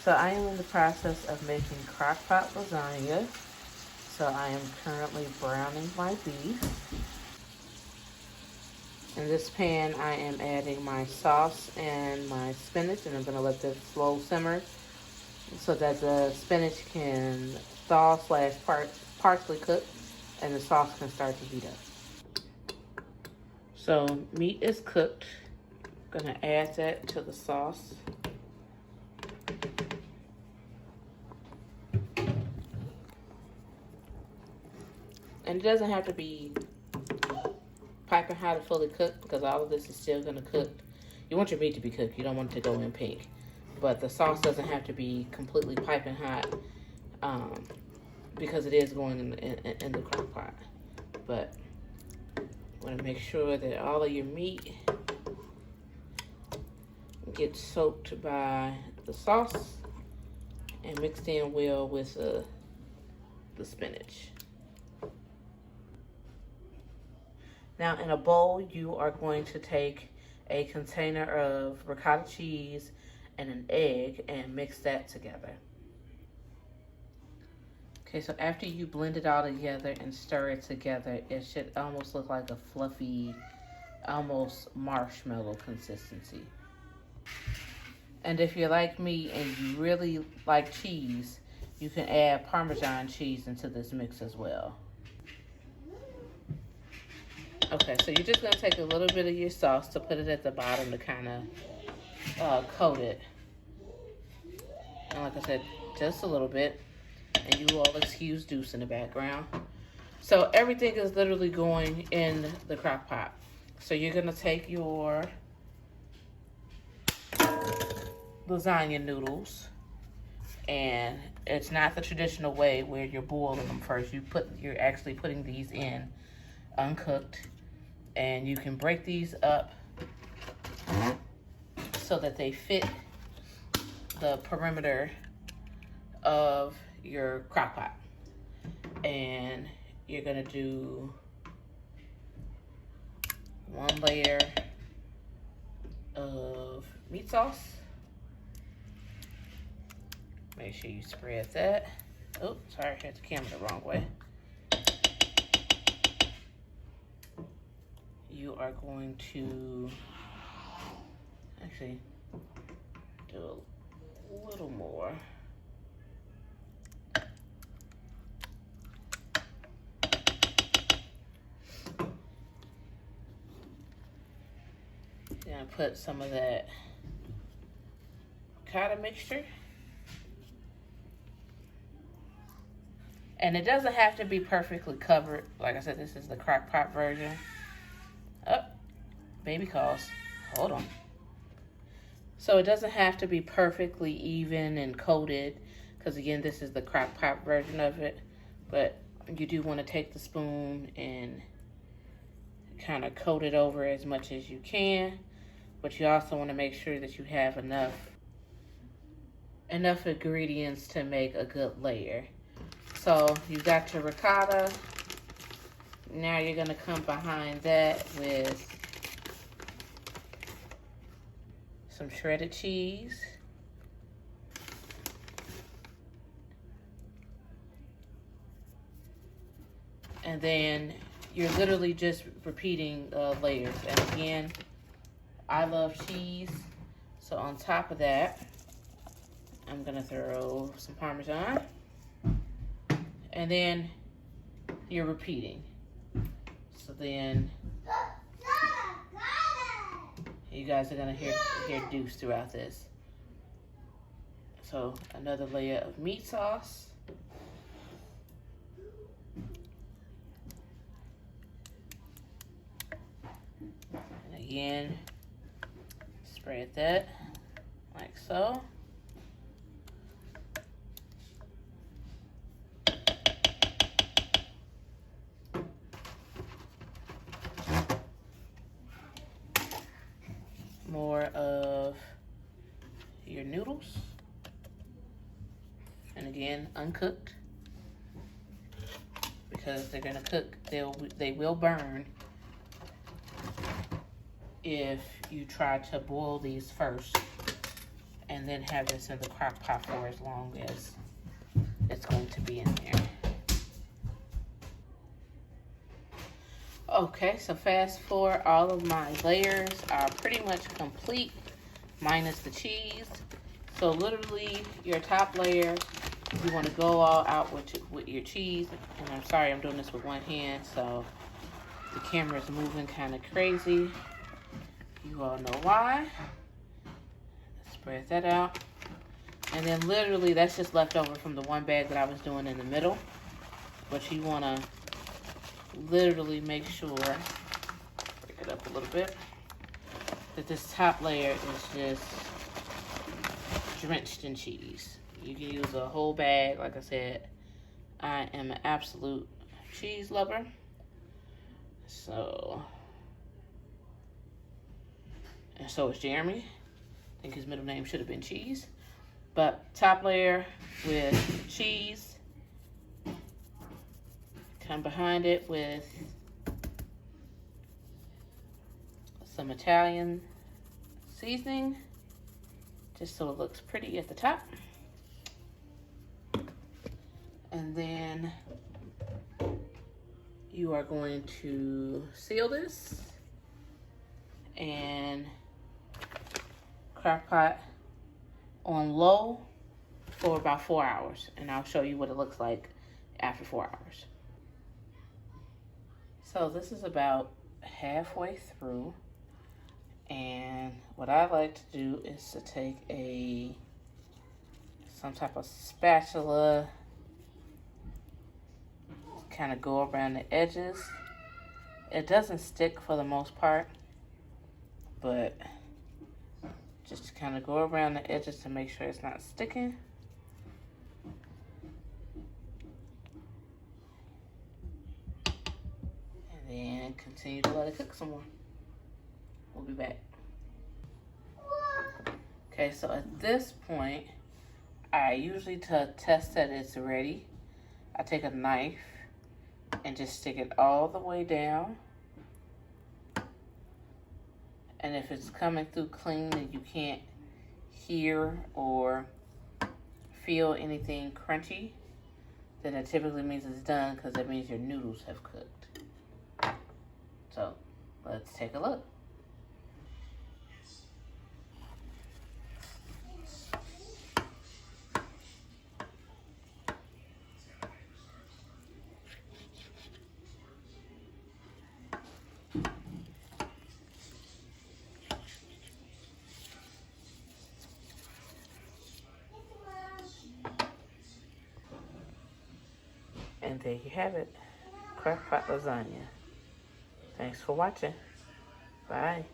So I am in the process of making crockpot lasagna. So I am currently browning my beef. In this pan, I am adding my sauce and my spinach, and I'm going to let this slow simmer so that the spinach can thaw slash partially cook, and the sauce can start to heat up. So meat is cooked. I'm going to add that to the sauce. And it doesn't have to be piping hot and fully cooked because all of this is still going to cook. You want your meat to be cooked. You don't want it to go in pink. But the sauce doesn't have to be completely piping hot because it is going in the crock pot. But you want to make sure that all of your meat gets soaked by the sauce and mixed in well with the spinach. Now in a bowl, you are going to take a container of ricotta cheese and an egg and mix that together. Okay, so after you blend it all together and stir it together, it should almost look like a fluffy, almost marshmallow consistency. And if you're like me and you really like cheese, you can add Parmesan cheese into this mix as well. Okay, so you're just gonna take a little bit of your sauce to put it at the bottom to kind of coat it. And like I said, just a little bit. And you all excuse Deuce in the background. So everything is literally going in the crock pot. So you're gonna take your lasagna noodles, and it's not the traditional way where you're boiling them first. You're actually putting these in uncooked. And you can break these up so that they fit the perimeter of your crock pot. And you're gonna do one layer of meat sauce. Make sure you spread that. Oh, sorry, I had the camera the wrong way. You are going to actually do a little more. Gonna put some of that ricotta mixture. And it doesn't have to be perfectly covered. Like I said, this is the crock pot version. Oh, baby calls. Hold on. So it doesn't have to be perfectly even and coated, because again, this is the crock pot version of it. But you do want to take the spoon and kind of coat it over as much as you can. But you also want to make sure that you have enough ingredients to make a good layer. So you got your ricotta. Now you're gonna come behind that with some shredded cheese. And then you're literally just repeating layers. And again, I love cheese. So on top of that, I'm gonna throw some Parmesan. And then you're repeating. So then you guys are gonna hear Deuce throughout this. So another layer of meat sauce. And again, spread that like so. More of your noodles, and again uncooked, because they're gonna cook. They will burn if you try to boil these first and and then have this in the crock pot for as long as it's going to be in there. Okay, so fast forward, all of my layers are pretty much complete, minus the cheese. So literally, your top layer, you want to go all out with your cheese. And I'm sorry, I'm doing this with one hand, so the camera is moving kind of crazy. You all know why. Spread that out. And then literally, that's just left over from the one bag that I was doing in the middle. But you want to literally make sure, break it up a little bit, that this top layer is just drenched in cheese. You can use a whole bag. Like I said, I am an absolute cheese lover. So, and so is Jeremy. I think his middle name should have been Cheese. But top layer with cheese. Come behind it with some Italian seasoning, just so it looks pretty at the top. And then you are going to seal this and crock pot on low for about 4 hours. And I'll show you what it looks like after 4 hours. So this is about halfway through, and what I like to do is to take some type of spatula, kind of go around the edges. It doesn't stick for the most part, but just kind of go around the edges to make sure it's not sticking. And continue to let it cook some more. We'll be back. Okay, so at this point, I usually, to test that it's ready, I take a knife and just stick it all the way down. And if it's coming through clean and you can't hear or feel anything crunchy, then it typically means it's done, because that means your noodles have cooked. So, let's take a look. And there you have it, Crockpot lasagna. Thanks for watching. Bye.